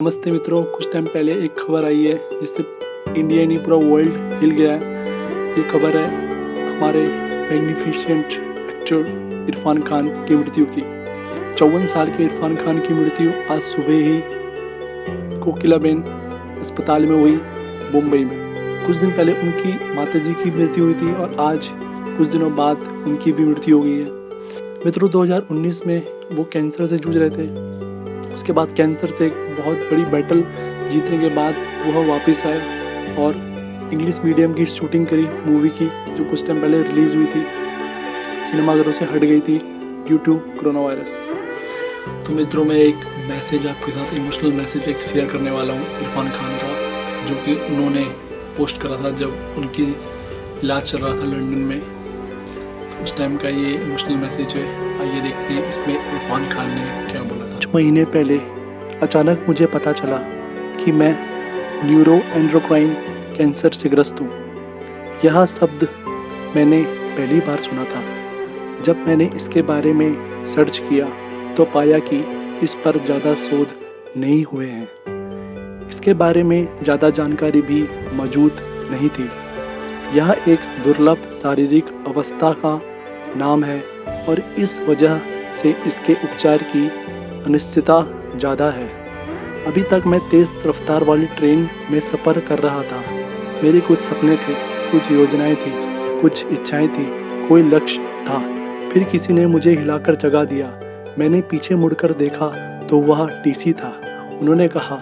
नमस्ते मित्रों, कुछ टाइम पहले एक खबर आई है जिससे इंडिया नहीं पूरा वर्ल्ड हिल गया है। ये खबर है हमारे मैग्निफिसेंट एक्टर इरफान खान की मृत्यु की। 54 साल के इरफान खान की मृत्यु आज सुबह ही कोकिलाबेन अस्पताल में हुई, मुंबई में। कुछ दिन पहले उनकी माताजी की मृत्यु हुई थी और आज कुछ दिनों बाद उनकी भी मृत्यु हो गई है। मित्रों, 2019 में वो कैंसर से जूझ रहे थे। उसके बाद कैंसर से एक बहुत बड़ी बैटल जीतने के बाद वह वापस आए और इंग्लिश मीडियम की शूटिंग करी मूवी की, जो कुछ टाइम पहले रिलीज़ हुई थी, सिनेमाघरों से हट गई थी ड्यू टू कोरोना वायरस। तो मित्रों, मैं एक मैसेज आपके साथ, इमोशनल मैसेज एक शेयर करने वाला हूँ इरफान खान का, जो कि उन्होंने पोस्ट करा था जब उनकी इलाज चल रहा था लंदन में। तो उस टाइम का ये इमोशनल मैसेज है। आइए देखते हैं इसमें इरफान खान ने क्या बोला था। कुछ महीने पहले अचानक मुझे पता चला कि मैं न्यूरो एंडोक्राइन कैंसर से ग्रस्त हूँ। यह शब्द मैंने पहली बार सुना था। जब मैंने इसके बारे में सर्च किया तो पाया कि इस पर ज़्यादा शोध नहीं हुए हैं। इसके बारे में ज़्यादा जानकारी भी मौजूद नहीं थी। यह एक दुर्लभ शारीरिक अवस्था का नाम है और इस वजह से इसके उपचार की अनिश्चितता ज़्यादा है। अभी तक मैं तेज़ रफ्तार वाली ट्रेन में सफ़र कर रहा था। मेरे कुछ सपने थे, कुछ योजनाएं थी, कुछ इच्छाएं थी, कोई लक्ष्य था। फिर किसी ने मुझे हिलाकर जगा दिया। मैंने पीछे मुड़कर देखा तो वह टीसी था। उन्होंने कहा,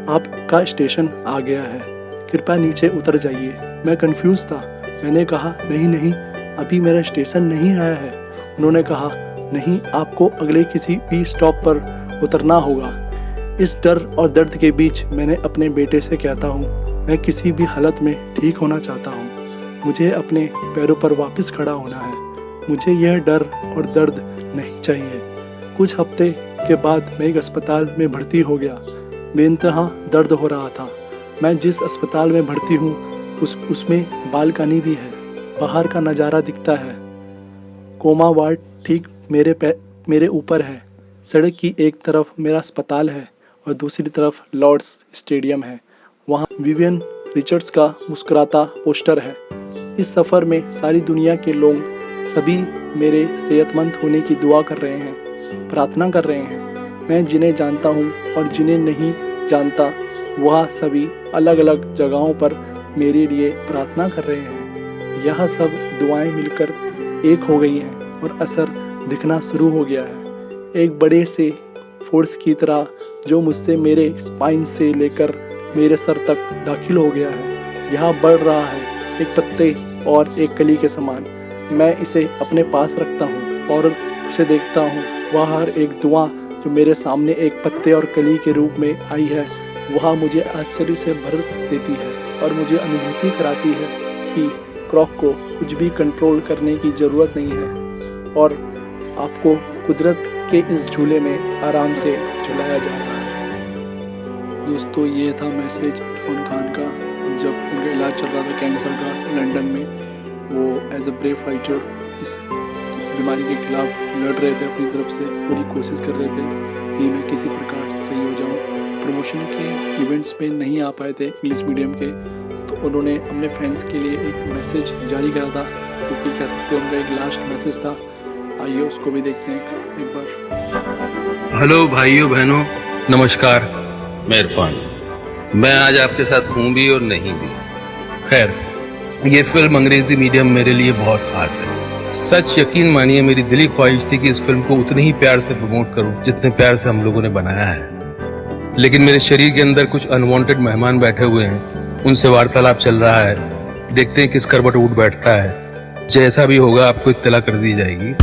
आपका स्टेशन आ गया है, कृपया नीचे उतर जाइए। मैं कंफ्यूज था। मैंने कहा, नहीं, अभी मेरा स्टेशन नहीं आया है। उन्होंने कहा, नहीं, आपको अगले किसी भी स्टॉप पर उतरना होगा। इस डर और दर्द के बीच मैंने अपने बेटे से कहता हूँ, मैं किसी भी हालत में ठीक होना चाहता हूँ। मुझे अपने पैरों पर वापस खड़ा होना है। मुझे यह डर और दर्द नहीं चाहिए। कुछ हफ्ते के बाद मैं एक अस्पताल में भर्ती हो गया। बेइंतहा दर्द हो रहा था। मैं जिस अस्पताल में भर्ती हूँ उसमें बालकनी भी है। बाहर का नज़ारा दिखता है। कोमा वार्ड ठीक मेरे ऊपर है। सड़क की एक तरफ मेरा अस्पताल है और दूसरी तरफ लॉर्ड्स स्टेडियम है। वहाँ विवियन रिचर्ड्स का मुस्कुराता पोस्टर है। इस सफ़र में सारी दुनिया के लोग सभी मेरे सेहतमंद होने की दुआ कर रहे हैं, प्रार्थना कर रहे हैं। मैं जिन्हें जानता हूँ और जिन्हें नहीं जानता, वह सभी अलग अलग जगहों पर मेरे लिए प्रार्थना कर रहे हैं। यह सब दुआएं मिलकर एक हो गई हैं और असर दिखना शुरू हो गया है, एक बड़े से फोर्स की तरह जो मुझसे मेरे स्पाइन से लेकर मेरे सर तक दाखिल हो गया है। यह बढ़ रहा है, एक पत्ते और एक कली के समान। मैं इसे अपने पास रखता हूँ और इसे देखता हूँ। वह हर एक दुआ जो मेरे सामने एक पत्ते और कली के रूप में आई है, वह मुझे आश्चर्य से भर देती है और मुझे अनुभूति कराती है कि क्लॉक को कुछ भी कंट्रोल करने की ज़रूरत नहीं है और आपको कुदरत के इस झूले में आराम से चलाया जा रहा है। दोस्तों, ये था मैसेज इरफान खान का जब उनका इलाज चल रहा था कैंसर का लंदन में। वो एज अ ब्रेव फाइटर इस बीमारी के खिलाफ लड़ रहे थे, अपनी तरफ से पूरी कोशिश कर रहे थे कि मैं किसी प्रकार सही हो जाऊँ। प्रमोशन के इवेंट्स में नहीं आ पाए थे इंग्लिश मीडियम के, तो उन्होंने अपने फैंस के लिए एक मैसेज जारी करा था, क्योंकि कह सकते हैं उनका एक लास्ट मैसेज था। आइए उसको भी देखते हैं एक बार। हेलो भाइयों बहनों, नमस्कार। मैं इरफान। मैं आज आपके साथ हूँ भी और नहीं भी। खैर, ये फिल्म अंग्रेजी मीडियम मेरे लिए बहुत खास है। सच यकीन मानिए, मेरी दिली ख्वाहिश थी कि इस फिल्म को उतने ही प्यार से प्रमोट करूं जितने प्यार से हम लोगों ने बनाया है। लेकिन मेरे शरीर के अंदर कुछ अनवांटेड मेहमान बैठे हुए हैं, उनसे वार्तालाप चल रहा है। देखते हैं किस करवट उठ बैठता है। जैसा भी होगा आपको इत्तला कर दी जाएगी।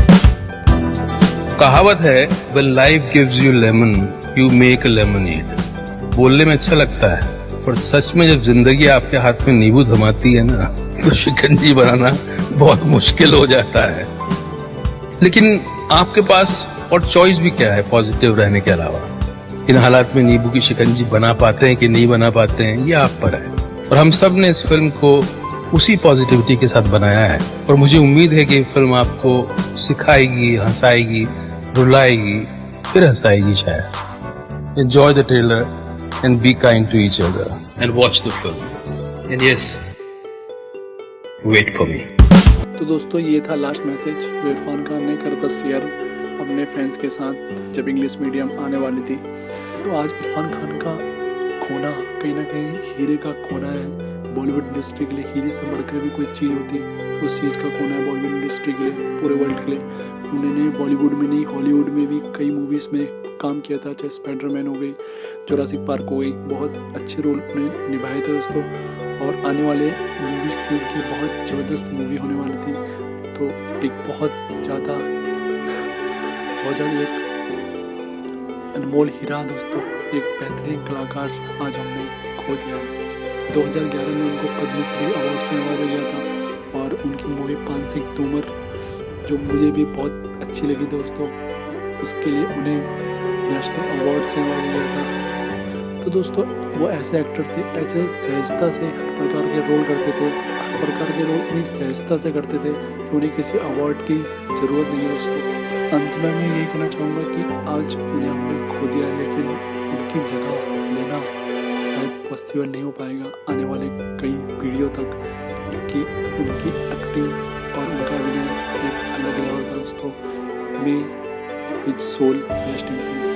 कहावत है, when life gives you lemon, you make a lemonade। बोलने में अच्छा लगता है, पर सच में जब जिंदगी आपके हाथ में नींबू थमाती है ना, तो शिकंजी बनाना बहुत मुश्किल हो जाता है। लेकिन आपके पास और चॉइस भी क्या है पॉजिटिव रहने के अलावा। इन हालात में नींबू की शिकंजी बना पाते हैं कि नहीं बना पाते हैं, ये आप पर है। और हम सब ने इस फिल्म को उसी पॉजिटिविटी के साथ बनाया है और मुझे उम्मीद है कि ये फिल्म आपको सिखाएगी, हंसाएगी, रुलाएगी, फिर हंसाएगी शायद। Enjoy the trailer and be kind to each other and watch the film. And yes, wait for me. तो दोस्तों ये था लास्ट मैसेज जो इरफान खान ने करा था शेयर अपने फैंस के साथ जब इंग्लिश मीडियम आने वाली थी। तो आज इरफान खान का खोना कहीं ना कहीं हीरे का खोना है। बॉलीवुड इंडस्ट्री के लिए हीरे से बढ़कर भी कोई चीज़ होती है उस चीज़ का खोना है बॉलीवुड इंडस्ट्री के लिए, पूरे वर्ल्ड के लिए। उन्होंने बॉलीवुड में नहीं हॉलीवुड में भी कई मूवीज़ में काम किया था, चाहे स्पाइडरमैन हो गई, जुरासिक पार्क हो गई, बहुत अच्छे रोल उन्हें निभाए थे दोस्तों। और आने वाले मूवीज़ थी उनकी बहुत ज़बरदस्त मूवी होने वाली थी। तो एक बहुत ज़्यादा एक अनमोल हीरा दोस्तों, एक बेहतरीन कलाकार आज हमने खो दिया। 2011 में उनको पद्मश्री अवार्ड से नवाजा गया था और उनकी मूवी पान सिंह तोमर जो मुझे भी बहुत अच्छी लगी दोस्तों, उसके लिए उन्हें नेशनल अवार्ड से नवाजा गया था। तो दोस्तों वो ऐसे एक्टर थे, ऐसे सहजता से हर प्रकार के रोल करते थे, हर प्रकार के रोल इतनी सहजता से करते थे कि उन्हें किसी अवार्ड की ज़रूरत नहीं है दोस्तों। अंत में मैं यही कहना चाहूँगा कि आज उन्हें हमने खो दिया है, लेकिन उनकी जगह लेना शायद पॉसिबल नहीं हो पाएगा आने वाले कई पीढ़ियों तक, कि उनकी एक्टिंग और उनका अभिनय एक अलग लेवल था दोस्तों। May his soul rest in piece.